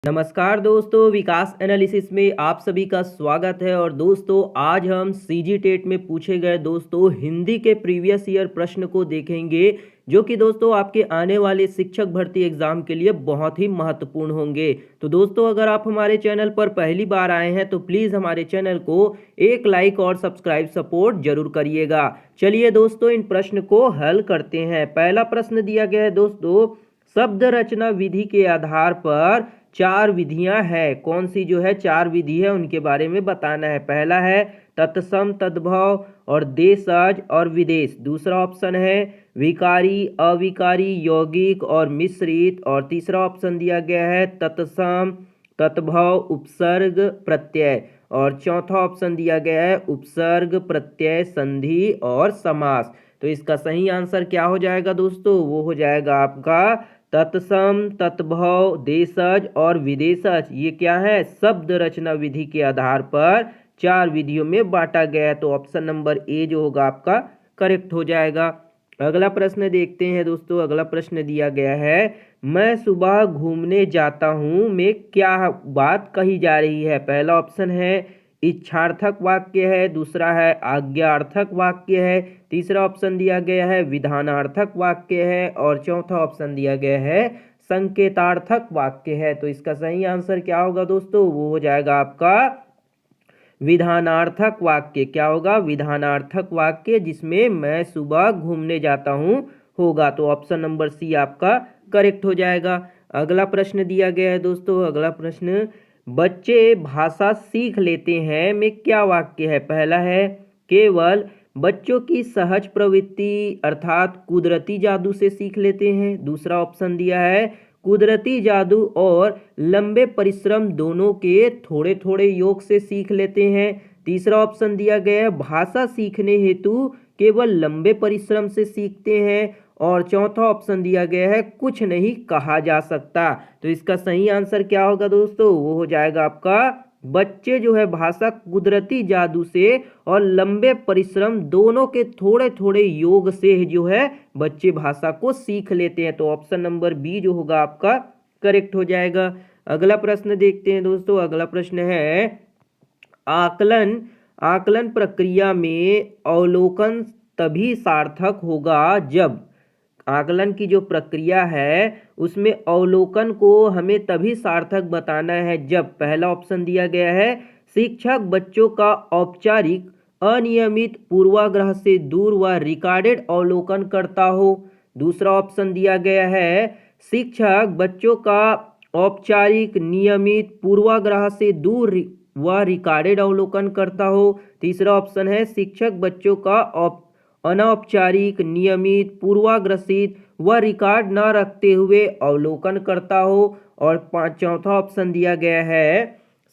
नमस्कार दोस्तों, विकास एनालिसिस में आप सभी का स्वागत है। और दोस्तों आज हम सीजी टेट में पूछे गए दोस्तों हिंदी के प्रीवियस ईयर प्रश्न को देखेंगे, जो कि दोस्तों आपके आने वाले शिक्षक भर्ती एग्जाम के लिए बहुत ही महत्वपूर्ण होंगे। तो दोस्तों अगर आप हमारे चैनल पर पहली बार आए हैं तो प्लीज़ हमारे चैनल को एक लाइक और सब्सक्राइब सपोर्ट जरूर करिएगा। चलिए दोस्तों इन प्रश्न को हल करते हैं। पहला प्रश्न दिया गया है दोस्तों, शब्द रचना विधि के आधार पर चार विधियां हैं। कौन सी जो है चार विधि है उनके बारे में बताना है। पहला है तत्सम, तद्भव और देशज और विदेश। दूसरा ऑप्शन है विकारी, अविकारी, यौगिक और मिश्रित। और तीसरा ऑप्शन दिया गया है तत्सम, तद्भव, उपसर्ग, प्रत्यय। और चौथा ऑप्शन दिया गया है उपसर्ग, प्रत्यय, संधि और समास। तो इसका सही आंसर क्या हो जाएगा दोस्तों? वो हो जाएगा आपका तत्सम, तत्भव, देशज और विदेशज। ये क्या है? शब्द रचना विधि के आधार पर चार विधियों में बांटा गया है। तो ऑप्शन नंबर ए जो होगा आपका करेक्ट हो जाएगा। अगला प्रश्न देखते हैं दोस्तों। अगला प्रश्न दिया गया है, मैं सुबह घूमने जाता हूँ में क्या बात कही जा रही है? पहला ऑप्शन है इच्छार्थक वाक्य है, दूसरा है आज्ञार्थक वाक्य है, तीसरा ऑप्शन दिया गया है विधानार्थक वाक्य है और चौथा ऑप्शन दिया गया है संकेतार्थक वाक्य है। तो इसका सही आंसर क्या होगा दोस्तों? वो हो जाएगा आपका विधानार्थक वाक्य। क्या होगा? विधानार्थक वाक्य, जिसमें मैं सुबह घूमने जाता हूँ होगा। तो ऑप्शन नंबर सी आपका करेक्ट हो जाएगा। अगला प्रश्न दिया गया है दोस्तों। अगला प्रश्न, बच्चे भाषा सीख लेते हैं में क्या वाक्य है? पहला है केवल बच्चों की सहज प्रवृत्ति अर्थात कुदरती जादू से सीख लेते हैं। दूसरा ऑप्शन दिया है कुदरती जादू और लंबे परिश्रम दोनों के थोड़े थोड़े योग से सीख लेते हैं। तीसरा ऑप्शन दिया गया है भाषा सीखने हेतु केवल लंबे परिश्रम से सीखते हैं। और चौथा ऑप्शन दिया गया है कुछ नहीं कहा जा सकता। तो इसका सही आंसर क्या होगा दोस्तों? वो हो जाएगा आपका बच्चे जो है भाषा कुदरती जादू से और लंबे परिश्रम दोनों के थोड़े थोड़े योग से जो है बच्चे भाषा को सीख लेते हैं। तो ऑप्शन नंबर बी जो होगा आपका करेक्ट हो जाएगा। अगला प्रश्न देखते हैं दोस्तों। अगला प्रश्न है आकलन आकलन प्रक्रिया में अवलोकन तभी सार्थक होगा जब, आकलन की जो प्रक्रिया है उसमें अवलोकन को हमें तभी सार्थक बताना है जब, पहला ऑप्शन दिया गया है शिक्षक बच्चों का औपचारिक अनियमित पूर्वाग्रह से दूर व रिकॉर्डेड अवलोकन करता हो। दूसरा ऑप्शन दिया गया है शिक्षक बच्चों का औपचारिक नियमित पूर्वाग्रह से दूर व रिकॉर्डेड अवलोकन करता हो। तीसरा ऑप्शन है शिक्षक बच्चों का अनौपचारिक नियमित पूर्वाग्रसित व रिकॉर्ड न रखते हुए अवलोकन करता हो। और चौथा ऑप्शन दिया गया है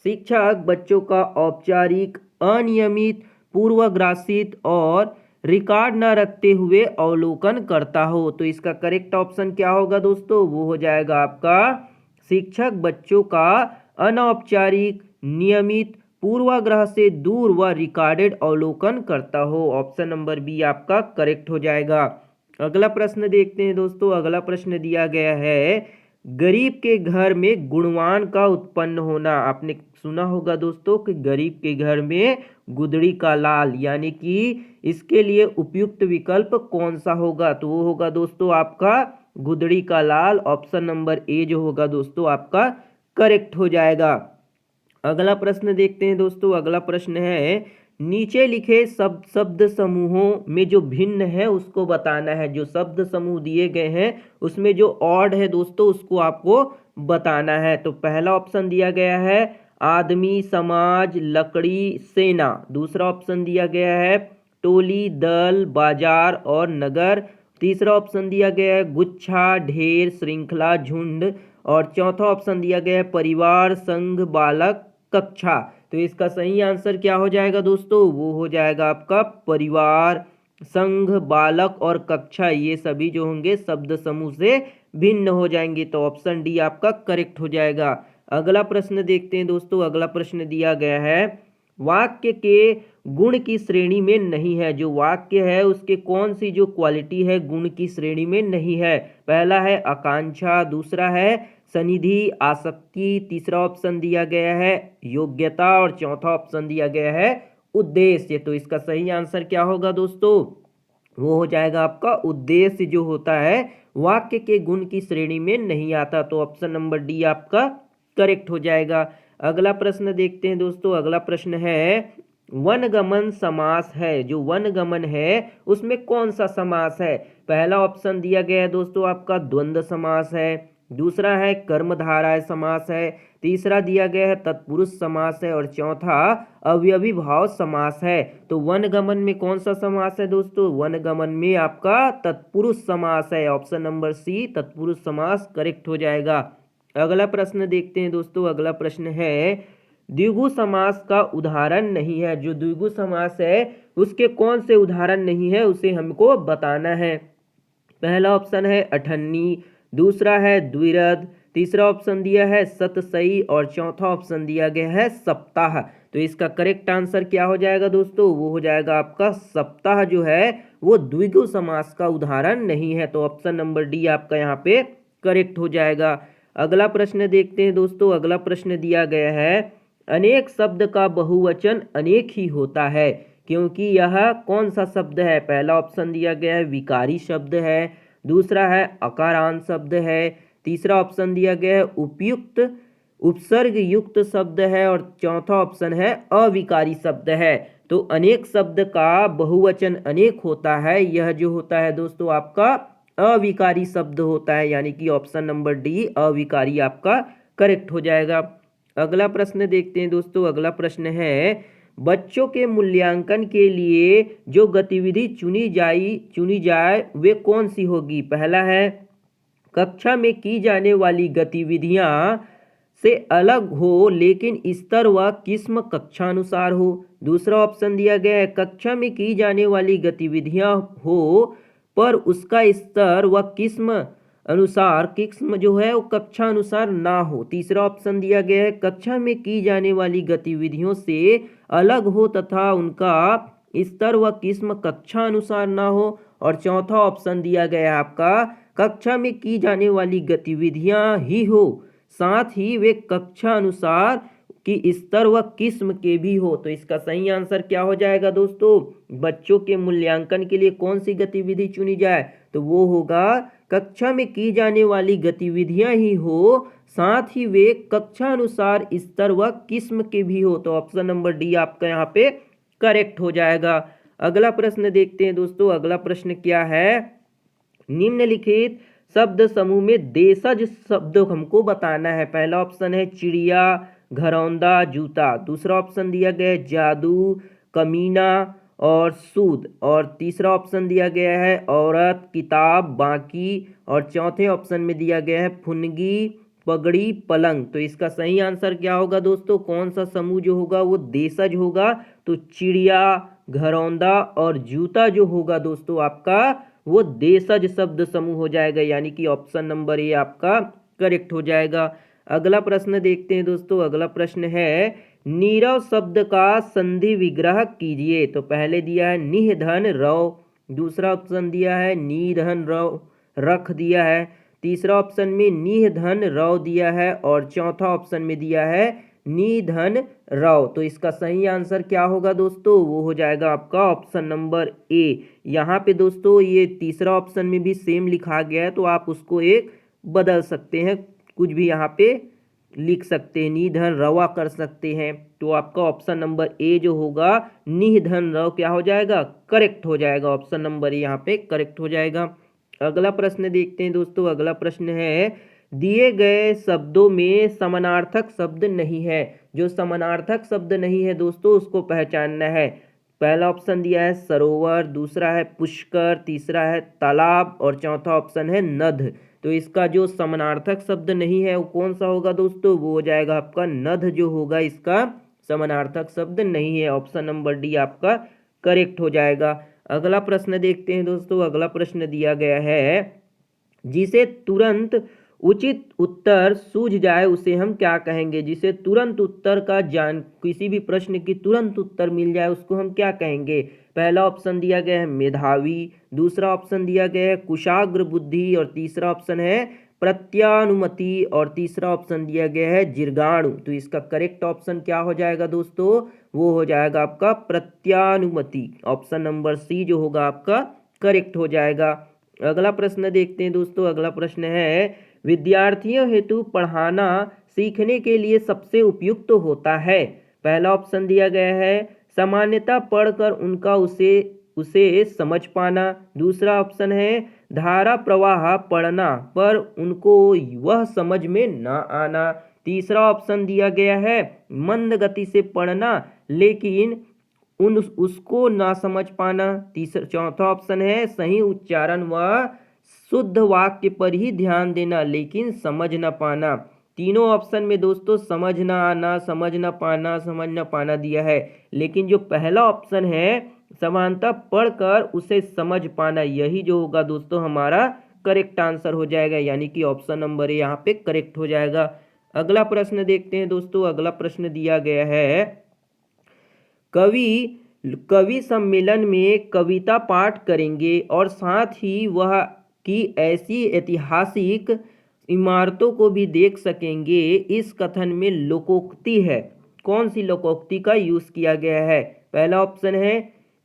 शिक्षक बच्चों का औपचारिक अनियमित पूर्वाग्रसित और रिकॉर्ड न रखते हुए अवलोकन करता हो। तो इसका करेक्ट ऑप्शन क्या होगा दोस्तों? वो हो जाएगा आपका शिक्षक बच्चों का अनौपचारिक नियमित पूर्वाग्रह से दूर व रिकॉर्डेड अवलोकन करता हो। ऑप्शन नंबर बी आपका करेक्ट हो जाएगा। अगला प्रश्न देखते हैं दोस्तों। अगला प्रश्न दिया गया है गरीब के घर में गुणवान का उत्पन्न होना। आपने सुना होगा दोस्तों कि गरीब के घर में गुदड़ी का लाल, यानी कि इसके लिए उपयुक्त विकल्प कौन सा होगा? तो वो होगा दोस्तों आपका गुदड़ी का लाल। ऑप्शन नंबर ए जो होगा दोस्तों आपका करेक्ट हो जाएगा। अगला प्रश्न देखते हैं दोस्तों। अगला प्रश्न है नीचे लिखे शब्द समूहों में जो भिन्न है उसको बताना है। जो शब्द समूह दिए गए हैं उसमें जो ऑड है दोस्तों उसको आपको बताना है। तो पहला ऑप्शन दिया गया है आदमी, समाज, लकड़ी, सेना। दूसरा ऑप्शन दिया गया है टोली, दल, बाजार और नगर। तीसरा ऑप्शन दिया गया है गुच्छा, ढेर, श्रृंखला, झुंड। और चौथा ऑप्शन दिया गया है परिवार, संघ, बालक, कक्षा। तो इसका सही आंसर क्या हो जाएगा दोस्तों? वो हो जाएगा आपका परिवार, संघ, बालक और कक्षा। ये सभी जो होंगे शब्द समूह से भिन्न हो जाएंगे। तो ऑप्शन डी आपका करेक्ट हो जाएगा। अगला प्रश्न देखते हैं दोस्तों। अगला प्रश्न दिया गया है वाक्य के गुण की श्रेणी में नहीं है। जो वाक्य है उसके कौन सी जो क्वालिटी है गुण की श्रेणी में नहीं है? पहला है आकांक्षा, दूसरा है सनिधि, आसक्ति, तीसरा ऑप्शन दिया गया है योग्यता और चौथा ऑप्शन दिया गया है उद्देश्य। तो इसका सही आंसर क्या होगा दोस्तों? वो हो जाएगा आपका उद्देश्य जो होता है वाक्य के गुण की श्रेणी में नहीं आता। तो ऑप्शन नंबर डी आपका करेक्ट हो जाएगा। अगला प्रश्न देखते हैं दोस्तों। अगला प्रश्न है वनगमन समास है, जो वनगमन है उसमें कौन सा समास है? पहला ऑप्शन दिया गया है दोस्तों आपका द्वंद्व समास है, दूसरा है कर्मधारय समास है, तीसरा दिया गया है तत्पुरुष समास है और चौथा अवयवी भाव समास है। तो वनगमन में कौन सा समास है दोस्तों? वनगमन में आपका तत्पुरुष समास है। ऑप्शन नंबर सी तत्पुरुष समास करेक्ट हो जाएगा। अगला प्रश्न देखते हैं दोस्तों। अगला प्रश्न है द्विगु समास का उदाहरण नहीं है। जो द्विगु समास है उसके कौन से उदाहरण नहीं है उसे हमको बताना है। पहला ऑप्शन है अठन्नी, दूसरा है द्विरद, तीसरा ऑप्शन दिया है सतसई और चौथा ऑप्शन दिया गया है सप्ताह। तो इसका करेक्ट आंसर क्या हो जाएगा दोस्तों? वो हो जाएगा आपका सप्ताह जो है वो द्विगु समास का उदाहरण नहीं है। तो ऑप्शन नंबर डी आपका यहाँ पे करेक्ट हो जाएगा। अगला प्रश्न देखते हैं दोस्तों। अगला प्रश्न दिया गया है अनेक शब्द का बहुवचन अनेक ही होता है क्योंकि यह कौन सा शब्द है? पहला ऑप्शन दिया गया है विकारी शब्द है, दूसरा है अकारांत शब्द है, तीसरा ऑप्शन दिया गया है उपयुक्त उपसर्ग युक्त शब्द है और चौथा ऑप्शन है अविकारी शब्द है। तो अनेक शब्द का बहुवचन अनेक होता है, यह जो होता है दोस्तों आपका अविकारी शब्द होता है, यानी कि ऑप्शन नंबर डी अविकारी आपका करेक्ट हो जाएगा। अगला प्रश्न देखते हैं दोस्तों। अगला प्रश्न है बच्चों के मूल्यांकन के लिए जो गतिविधि चुनी जाए वे कौन सी होगी? पहला है कक्षा में की जाने वाली गतिविधियां से अलग हो लेकिन स्तर व किस्म कक्षानुसार हो। दूसरा ऑप्शन दिया गया है कक्षा में की जाने वाली गतिविधियां हो पर उसका स्तर व किस्म जो है वो कक्षा अनुसार ना हो। तीसरा ऑप्शन दिया गया है कक्षा में की जाने वाली गतिविधियों से अलग हो तथा उनका स्तर व किस्म कक्षा अनुसार ना हो। और चौथा ऑप्शन दिया गया है आपका कक्षा में की जाने वाली गतिविधियां ही हो साथ ही वे कक्षा अनुसार की स्तर व किस्म के भी हो। तो इसका सही आंसर क्या हो जाएगा दोस्तों? बच्चों के मूल्यांकन के लिए कौन सी गतिविधि चुनी जाए? तो वो होगा कक्षा में की जाने वाली गतिविधियां ही हो साथ ही वे कक्षा अनुसार स्तर व किस्म के भी हो। तो ऑप्शन नंबर डी आपका यहाँ पे करेक्ट हो जाएगा। अगला प्रश्न देखते हैं दोस्तों। अगला प्रश्न क्या है निम्नलिखित शब्द समूह में देशज शब्द हमको बताना है। पहला ऑप्शन है चिड़िया, घरौंदा, जूता, दूसरा ऑप्शन दिया गया है जादू, कमीना और सूद और तीसरा ऑप्शन दिया गया है औरत, किताब, बाकी और चौथे ऑप्शन में दिया गया है फुनगी, पगड़ी, पलंग। तो इसका सही आंसर क्या होगा दोस्तों? कौन सा समूह जो होगा वो देशज होगा? तो चिड़िया, घरौंदा और जूता जो होगा दोस्तों आपका वो देशज शब्द समूह हो जाएगा, यानी कि ऑप्शन नंबर ए आपका करेक्ट हो जाएगा। अगला प्रश्न देखते हैं दोस्तों। अगला प्रश्न है नीरव शब्द का संधि विग्रह कीजिए। तो पहले दिया है निधन रव, दूसरा ऑप्शन दिया है निधन रव रख दिया है, तीसरा ऑप्शन में निधन रव दिया है और चौथा ऑप्शन में दिया है निधन रव। तो इसका सही आंसर क्या होगा दोस्तों? वो हो जाएगा आपका ऑप्शन नंबर ए। यहाँ पे दोस्तों ये तीसरा ऑप्शन में भी सेम लिखा गया है तो आप उसको एक बदल सकते हैं, कुछ भी यहाँ पे लिख सकते हैं, निधन रवा कर सकते हैं। तो आपका ऑप्शन नंबर ए जो होगा निधन रव क्या हो जाएगा? करेक्ट हो जाएगा। ऑप्शन नंबर ए यहाँ पे करेक्ट हो जाएगा। अगला प्रश्न देखते हैं दोस्तों। अगला प्रश्न है दिए गए शब्दों में समानार्थक शब्द नहीं है। जो समानार्थक शब्द नहीं है दोस्तों उसको पहचानना है। पहला ऑप्शन दिया है सरोवर, दूसरा है पुष्कर, तीसरा है तालाब और चौथा ऑप्शन है नद। तो इसका जो समानार्थक शब्द नहीं है वो कौन सा होगा दोस्तों? वो हो जाएगा आपका नद जो होगा इसका समानार्थक शब्द नहीं है। ऑप्शन नंबर डी आपका करेक्ट हो जाएगा। अगला प्रश्न देखते हैं दोस्तों। अगला प्रश्न दिया गया है जिसे तुरंत उचित उत्तर सूझ जाए उसे हम क्या कहेंगे? जिसे तुरंत उत्तर का किसी भी प्रश्न की तुरंत उत्तर मिल जाए उसको हम क्या कहेंगे? पहला ऑप्शन दिया गया है मेधावी, दूसरा ऑप्शन दिया गया है कुशाग्र बुद्धि और तीसरा ऑप्शन है प्रत्यानुमति और तीसरा ऑप्शन दिया गया है जीर्गाणु। तो इसका करेक्ट ऑप्शन क्या हो जाएगा दोस्तों, वो हो जाएगा आपका प्रत्यानुमति। ऑप्शन नंबर सी जो होगा आपका करेक्ट हो जाएगा। अगला प्रश्न देखते हैं दोस्तों। अगला प्रश्न है, विद्यार्थियों हेतु पढ़ाना सीखने के लिए सबसे उपयुक्त होता है। पहला ऑप्शन दिया गया है सामान्यतः पढ़कर उनका उसे उसे समझ पाना। दूसरा ऑप्शन है धारा प्रवाह पढ़ना पर उनको वह समझ में न आना। तीसरा ऑप्शन दिया गया है मंद गति से पढ़ना लेकिन उसको ना समझ पाना। चौथा ऑप्शन है सही उच्चारण व शुद्ध वाक्य पर ही ध्यान देना लेकिन समझ न पाना। तीनों ऑप्शन में दोस्तों समझ ना आना, समझ ना पाना, समझ ना पाना दिया है, लेकिन जो पहला ऑप्शन है समानता पढ़कर उसे समझ पाना, यही जो होगा दोस्तों हमारा करेक्ट आंसर हो जाएगा, यानी कि ऑप्शन नंबर ए यहाँ पे करेक्ट हो जाएगा। अगला प्रश्न देखते हैं दोस्तों। अगला प्रश्न दिया गया है कवि सम्मेलन में कविता पाठ करेंगे और साथ ही वह की ऐसी ऐतिहासिक इमारतों को भी देख सकेंगे। इस कथन में लोकोक्ति है, कौन सी लोकोक्ति का यूज किया गया है। पहला ऑप्शन है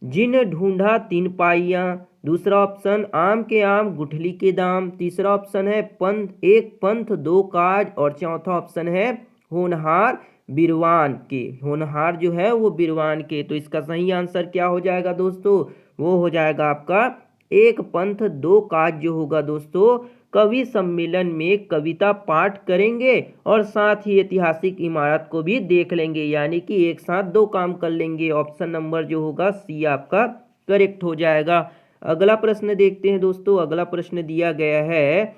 जिन ढूंढा तीन पाइयां। दूसरा ऑप्शन आम के आम गुठली के दाम। तीसरा ऑप्शन है एक पंथ दो काज। और चौथा ऑप्शन है होनहार बिरवान के। होनहार जो है वो बिरवान के। तो इसका सही आंसर क्या हो जाएगा दोस्तों, वो हो जाएगा आपका एक पंथ दो काज जो होगा दोस्तों। कवि सम्मेलन में कविता पाठ करेंगे और साथ ही ऐतिहासिक इमारत को भी देख लेंगे, यानी कि एक साथ दो काम कर लेंगे। ऑप्शन नंबर जो होगा सी आपका करेक्ट हो जाएगा। अगला प्रश्न देखते हैं दोस्तों। अगला प्रश्न दिया गया है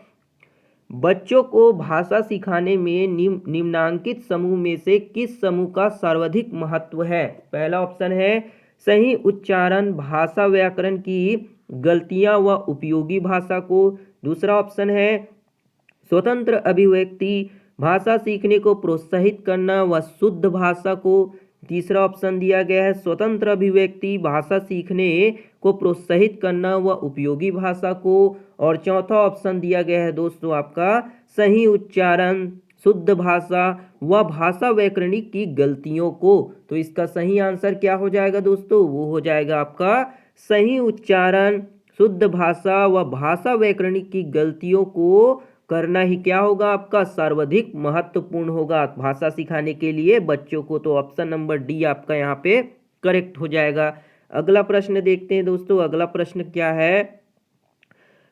बच्चों को भाषा सिखाने में निम्नांकित समूह में से किस समूह का सर्वाधिक महत्व है। पहला ऑप्शन है सही उच्चारण, भाषा व्याकरण की गलतियां व उपयोगी भाषा को। दूसरा ऑप्शन है स्वतंत्र अभिव्यक्ति, भाषा सीखने को प्रोत्साहित करना व शुद्ध भाषा को। तीसरा ऑप्शन दिया गया है स्वतंत्र अभिव्यक्ति, भाषा सीखने को प्रोत्साहित करना व उपयोगी भाषा को। और चौथा ऑप्शन दिया गया है दोस्तों आपका सही उच्चारण, शुद्ध भाषा व भाषा व्याकरणिक की गलतियों को। तो इसका सही आंसर क्या हो जाएगा दोस्तों, वो हो जाएगा आपका सही उच्चारण, शुद्ध भाषा व भाषा व्याकरणिक की गलतियों को करना ही क्या होगा आपका सर्वाधिक महत्वपूर्ण होगा भाषा सिखाने के लिए बच्चों को। तो ऑप्शन नंबर डी आपका यहाँ पे करेक्ट हो जाएगा। अगला प्रश्न देखते हैं दोस्तों। अगला प्रश्न क्या है,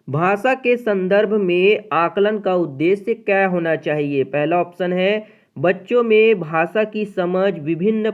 भाषा के संदर्भ में आकलन का उद्देश्य क्या होना चाहिए। पहला ऑप्शन है बच्चों में भाषा की समझ, विभिन्न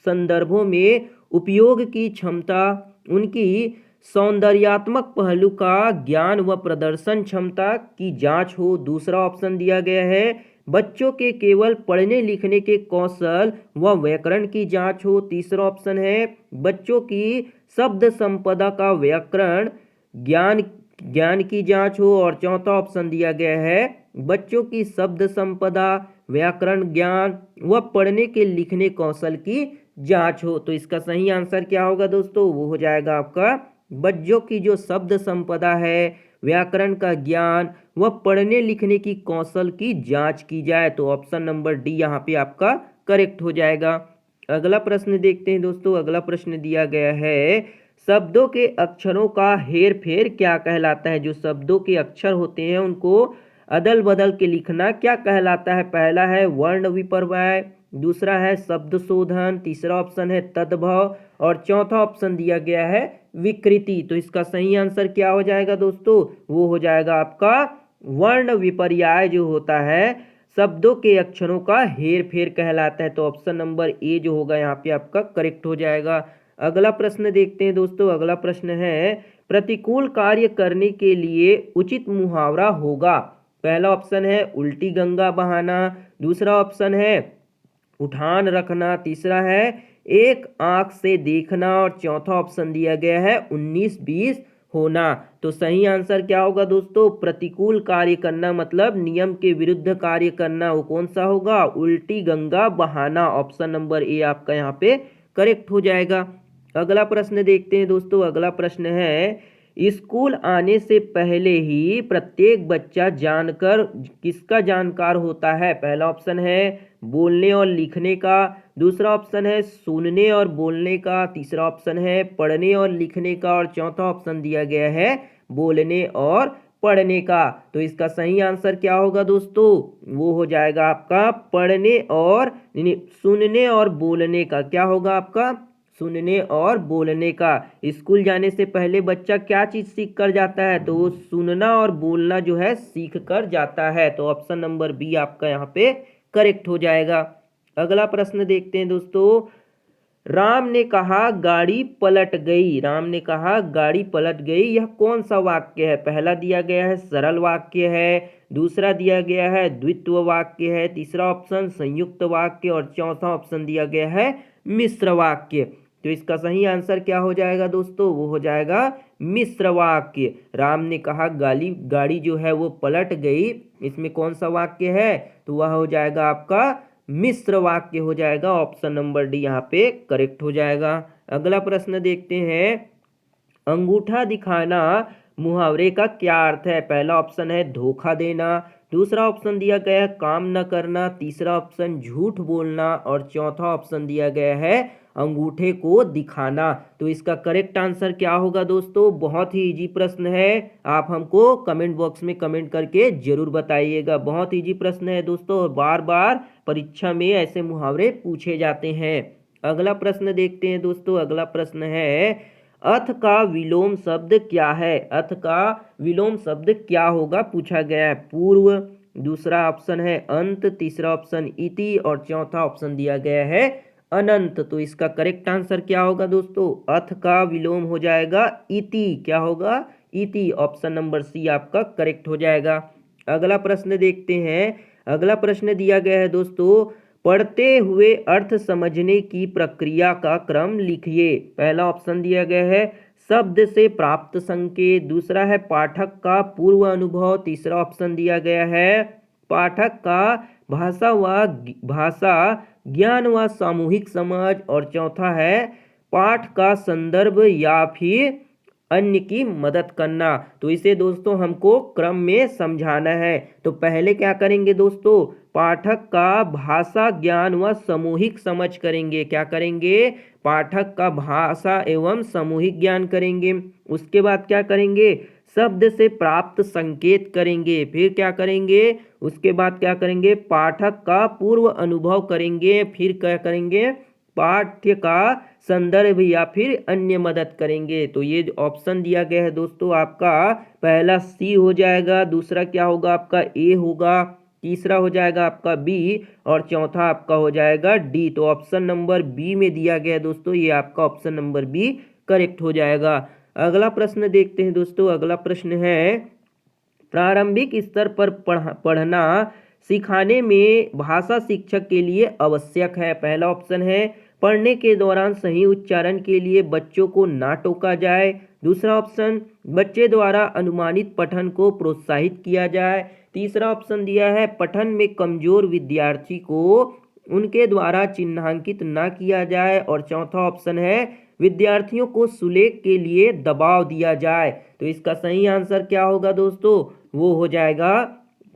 संदर्भों में उपयोग की क्षमता, उनकी सौंदर्यात्मक पहलू का ज्ञान व प्रदर्शन क्षमता की जांच हो। दूसरा ऑप्शन दिया गया है बच्चों के केवल पढ़ने लिखने के कौशल व व्याकरण की जांच हो। तीसरा ऑप्शन है बच्चों की शब्द संपदा का व्याकरण ज्ञान की जांच हो। और चौथा ऑप्शन दिया गया है बच्चों की शब्द संपदा, व्याकरण ज्ञान व पढ़ने के लिखने कौशल की जांच हो। तो इसका सही आंसर क्या होगा दोस्तों, वो हो जाएगा आपका बच्चों की जो शब्द संपदा है, व्याकरण का ज्ञान व पढ़ने लिखने की कौशल की जांच की जाए। तो ऑप्शन नंबर डी यहाँ पे आपका करेक्ट हो जाएगा। अगला प्रश्न देखते हैं दोस्तों। अगला प्रश्न दिया गया है शब्दों के अक्षरों का हेर फेर क्या कहलाता है। जो शब्दों के अक्षर होते हैं उनको अदल बदल के लिखना क्या कहलाता है। पहला है वर्ण विपर्यय, दूसरा है शब्द शोधन, तीसरा ऑप्शन है तद्भव और चौथा ऑप्शन दिया गया है विकृति। तो इसका सही आंसर क्या हो जाएगा दोस्तों, वो हो जाएगा आपका वर्ण विपर्यय जो होता है शब्दों के अक्षरों का हेर फेर कहलाता है। तो ऑप्शन नंबर ए जो होगा यहाँ पे आपका करेक्ट हो जाएगा। अगला प्रश्न देखते हैं दोस्तों। अगला प्रश्न है प्रतिकूल कार्य करने के लिए उचित मुहावरा होगा। पहला ऑप्शन है उल्टी गंगा बहाना, दूसरा ऑप्शन है उठान रखना, तीसरा है एक आंख से देखना और चौथा ऑप्शन दिया गया है 19-20 होना। तो सही आंसर क्या होगा दोस्तों, प्रतिकूल कार्य करना मतलब नियम के विरुद्ध कार्य करना, वो कौन सा होगा, उल्टी गंगा बहाना। ऑप्शन नंबर ए आपका यहाँ पे करेक्ट हो जाएगा। अगला प्रश्न देखते हैं दोस्तों। अगला प्रश्न है स्कूल आने से पहले ही प्रत्येक बच्चा जानकर किसका जानकार होता है? पहला ऑप्शन है बोलने और लिखने का, दूसरा ऑप्शन है सुनने और बोलने का, तीसरा ऑप्शन है पढ़ने और लिखने का और चौथा ऑप्शन दिया गया है बोलने और पढ़ने का। तो इसका सही आंसर क्या होगा दोस्तों? वो हो जाएगा आपका पढ़ने और सुनने और बोलने का। क्या होगा आपका? सुनने और बोलने का। स्कूल जाने से पहले बच्चा क्या चीज सीख कर जाता है? तो वो सुनना और बोलना जो है सीख कर जाता है। तो ऑप्शन नंबर बी आपका यहाँ पे करेक्ट हो जाएगा। अगला प्रश्न देखते हैं दोस्तों। राम ने कहा गाड़ी पलट गई। राम ने कहा गाड़ी पलट गई, यह कौन सा वाक्य है? पहला दिया गया है सरल वाक्य है, दूसरा दिया गया है द्वित्व वाक्य है, तीसरा ऑप्शन संयुक्त वाक्य और चौथा ऑप्शन दिया गया है मिश्र वाक्य। तो इसका सही आंसर क्या हो जाएगा दोस्तों? वो हो जाएगा मिश्र वाक्य। राम ने कहा गाड़ी जो है वो पलट गई, इसमें कौन सा वाक्य है? तो वह हो जाएगा आपका मिश्र वाक्य हो जाएगा। ऑप्शन नंबर डी यहाँ पे करेक्ट हो जाएगा। अगला प्रश्न देखते हैं। अंगूठा दिखाना मुहावरे का क्या अर्थ है? पहला ऑप्शन है धोखा देना, दूसरा ऑप्शन दिया गया है काम न करना, तीसरा ऑप्शन झूठ बोलना और चौथा ऑप्शन दिया गया है अंगूठे को दिखाना। तो इसका करेक्ट आंसर क्या होगा दोस्तों? बहुत ही इजी प्रश्न है, आप हमको कमेंट बॉक्स में कमेंट करके जरूर बताइएगा। बहुत इजी प्रश्न है दोस्तों और बार बार परीक्षा में ऐसे मुहावरे पूछे जाते हैं। अगला प्रश्न देखते हैं दोस्तों। अगला प्रश्न है अथ का विलोम शब्द क्या है? अथ का विलोम शब्द क्या होगा पूछा गया है। पूर्व, दूसरा ऑप्शन है अंत, तीसरा ऑप्शन इति और चौथा ऑप्शन दिया गया है अनंत। तो इसका करेक्ट आंसर क्या होगा दोस्तों? अथ का विलोम हो जाएगा इति। क्या होगा? इति। ऑप्शन नंबर सी आपका करेक्ट हो जाएगा। अगला प्रश्न देखते हैं। अगला प्रश्न दिया गया है दोस्तों पढ़ते हुए अर्थ समझने की प्रक्रिया का क्रम लिखिए। पहला ऑप्शन दिया गया है शब्द से प्राप्त संकेत, दूसरा है पाठक का पूर्व अनुभव, तीसरा ऑप्शन दिया गया है पाठक का भाषा ज्ञान व सामूहिक समझ और चौथा है पाठ का संदर्भ या फिर अन्य की मदद करना। तो इसे दोस्तों हमको क्रम में समझाना है। तो पहले क्या करेंगे दोस्तों? पाठक का भाषा ज्ञान व सामूहिक समझ करेंगे। क्या करेंगे? पाठक का भाषा एवं सामूहिक ज्ञान करेंगे। उसके बाद क्या करेंगे? शब्द से प्राप्त संकेत करेंगे। फिर क्या करेंगे? उसके बाद क्या करेंगे? पाठक का पूर्व अनुभव करेंगे। फिर क्या करेंगे? पाठ्य का संदर्भ या फिर अन्य मदद करेंगे। तो ये ऑप्शन दिया गया है दोस्तों आपका पहला सी हो जाएगा, दूसरा क्या होगा आपका ए होगा, तीसरा हो जाएगा आपका बी और चौथा आपका हो जाएगा डी। तो ऑप्शन नंबर बी में दिया गया है दोस्तों, ये आपका ऑप्शन नंबर बी करेक्ट हो जाएगा। अगला प्रश्न देखते हैं दोस्तों। अगला प्रश्न है प्रारंभिक स्तर पर पढ़ना सिखाने में भाषा शिक्षक के लिए आवश्यक है। पहला ऑप्शन है पढ़ने के दौरान सही उच्चारण के लिए बच्चों को ना टोका जाए, दूसरा ऑप्शन बच्चे द्वारा अनुमानित पठन को प्रोत्साहित किया जाए, तीसरा ऑप्शन दिया है पठन में कमजोर विद्यार्थी को उनके द्वारा चिन्हांकित ना किया जाए और चौथा ऑप्शन है विद्यार्थियों को सुलेख के लिए दबाव दिया जाए। तो इसका सही आंसर क्या होगा दोस्तों? वो हो जाएगा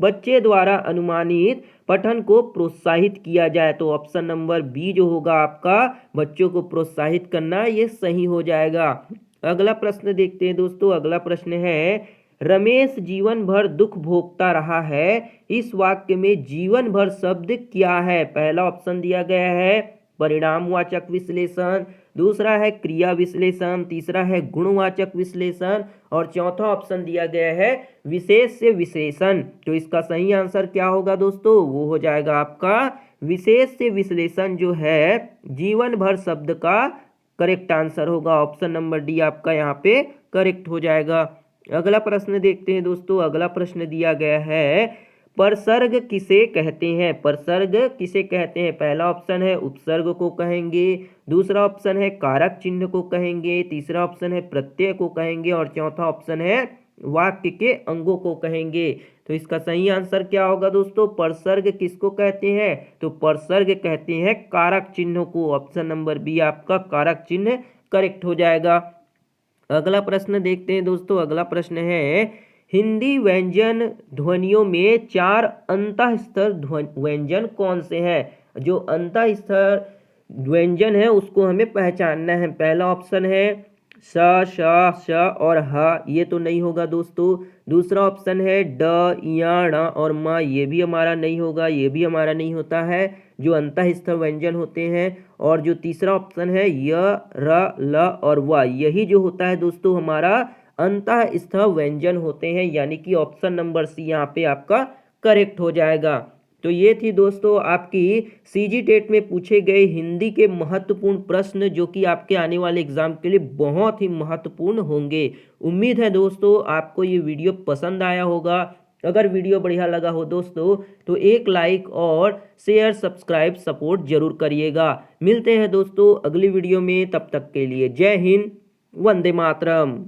बच्चे द्वारा अनुमानित पठन को प्रोत्साहित किया जाए। तो ऑप्शन नंबर बी जो होगा आपका बच्चों को प्रोत्साहित करना, ये सही हो जाएगा। अगला प्रश्न देखते हैं दोस्तों। अगला प्रश्न है रमेश जीवन भर दुख भोगता रहा है, इस वाक्य में जीवन भर शब्द क्या है? पहला ऑप्शन दिया गया है परिणामवाचक विश्लेषण, दूसरा है क्रिया विश्लेषण, तीसरा है गुणवाचक विश्लेषण और चौथा ऑप्शन दिया गया है विशेष से विशेषण। तो इसका सही आंसर क्या होगा दोस्तों? वो हो जाएगा आपका विशेष से विश्लेषण जो है जीवन भर शब्द का करेक्ट आंसर होगा। ऑप्शन नंबर डी आपका यहाँ पे करेक्ट हो जाएगा। अगला प्रश्न देखते हैं दोस्तों। अगला प्रश्न दिया गया है परसर्ग किसे कहते हैं? परसर्ग किसे कहते हैं? पहला ऑप्शन है उपसर्ग को कहेंगे, दूसरा ऑप्शन है कारक चिन्ह को कहेंगे, तीसरा ऑप्शन है प्रत्यय को कहेंगे और चौथा ऑप्शन है वाक्य के अंगों को कहेंगे। तो इसका सही आंसर क्या होगा दोस्तों? परसर्ग किसको कहते हैं? तो परसर्ग कहते हैं कारक चिन्ह को। ऑप्शन नंबर बी आपका कारक चिन्ह करेक्ट हो जाएगा। अगला प्रश्न देखते हैं दोस्तों। अगला प्रश्न है, हिंदी व्यंजन ध्वनियों में 4 अंतः स्तर व्यंजन कौन से हैं? जो अंतः स्तर व्यंजन है उसको हमें पहचानना है। पहला ऑप्शन है स, श, श और ह, ये तो नहीं होगा दोस्तों। दूसरा ऑप्शन है ड, य, ण और म, ये भी हमारा नहीं होगा, ये भी हमारा नहीं होता है जो अंतः स्तर व्यंजन होते हैं। और जो तीसरा ऑप्शन है य, र, ल और व, यही जो होता है दोस्तों हमारा अंतः स्तर व्यंजन होते हैं, यानी कि ऑप्शन नंबर सी यहाँ पे आपका करेक्ट हो जाएगा। तो ये थी दोस्तों आपकी सीजी टेट में पूछे गए हिंदी के महत्वपूर्ण प्रश्न, जो कि आपके आने वाले एग्जाम के लिए बहुत ही महत्वपूर्ण होंगे। उम्मीद है दोस्तों आपको ये वीडियो पसंद आया होगा। अगर वीडियो बढ़िया लगा हो दोस्तों तो एक लाइक और शेयर सब्सक्राइब सपोर्ट जरूर करिएगा। मिलते हैं दोस्तों अगली वीडियो में, तब तक के लिए जय हिंद, वंदे मातरम।